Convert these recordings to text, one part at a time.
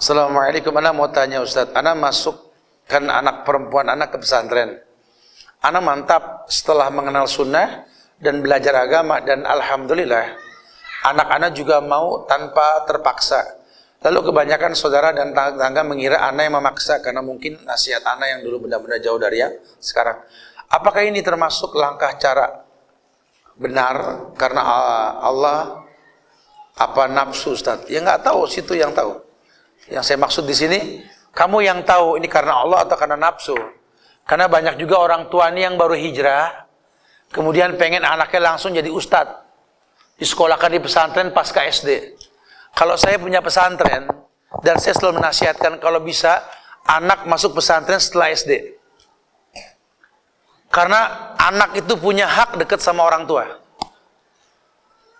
Assalamualaikum, Ana mau tanya Ustadz, Ana masukkan anak perempuan Ana ke pesantren. Ana mantap setelah mengenal sunnah dan belajar agama, dan alhamdulillah anak Ana juga mau tanpa terpaksa. Lalu kebanyakan saudara dan tetangga mengira Ana yang memaksa karena mungkin nasihat Ana yang dulu benar-benar jauh dari yang sekarang. Apakah ini termasuk langkah cara benar karena Allah apa nafsu, Ustadz? Ya nggak tahu, situ yang tahu. Yang saya maksud di sini, kamu yang tahu ini karena Allah atau karena nafsu. Karena banyak juga orang tua ini yang baru hijrah, kemudian pengen anaknya langsung jadi ustadz, disekolahkan di pesantren pasca SD. Kalau saya punya pesantren, dan saya selalu menasihatkan kalau bisa anak masuk pesantren setelah SD. Karena anak itu punya hak dekat sama orang tua.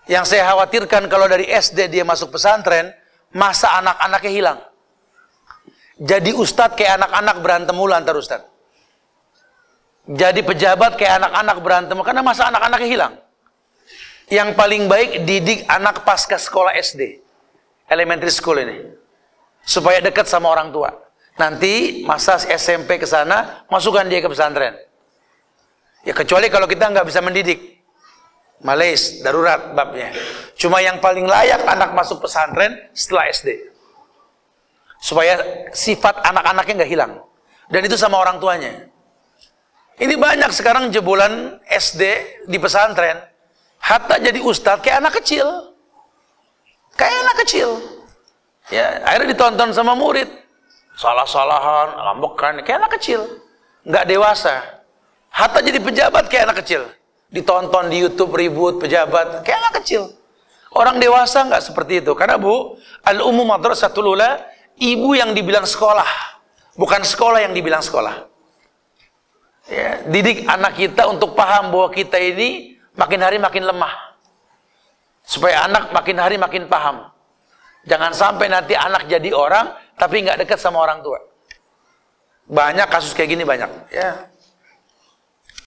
Yang saya khawatirkan kalau dari SD dia masuk pesantren, masa anak-anaknya hilang. Jadi ustadz kayak anak-anak berantem mulu antar ustadz. Jadi pejabat kayak anak-anak berantem, karena masa anak-anaknya hilang. Yang paling baik didik anak pasca sekolah SD, elementary school ini, supaya dekat sama orang tua. Nanti masa SMP ke sana, masukkan dia ke pesantren. Ya kecuali kalau kita nggak bisa mendidik, Malais, darurat babnya. Cuma yang paling layak anak masuk pesantren setelah SD, supaya sifat anak-anaknya nggak hilang. Dan itu sama orang tuanya. Ini banyak sekarang jebolan SD di pesantren, hatta jadi ustadz kayak anak kecil. Kayak anak kecil. Ya, akhirnya ditonton sama murid. Salah-salahan, ngambekan, kayak anak kecil. Nggak dewasa. Hatta jadi pejabat kayak anak kecil. Ditonton di YouTube ribut pejabat, kayak anak kecil. Orang dewasa nggak seperti itu. Karena Bu, al-ummu madrasatul ula, ibu yang dibilang sekolah, bukan sekolah yang dibilang sekolah. Ya, didik anak kita untuk paham bahwa kita ini makin hari makin lemah. Supaya anak makin hari makin paham. Jangan sampai nanti anak jadi orang, tapi nggak dekat sama orang tua. Banyak kasus kayak gini, banyak. Ya.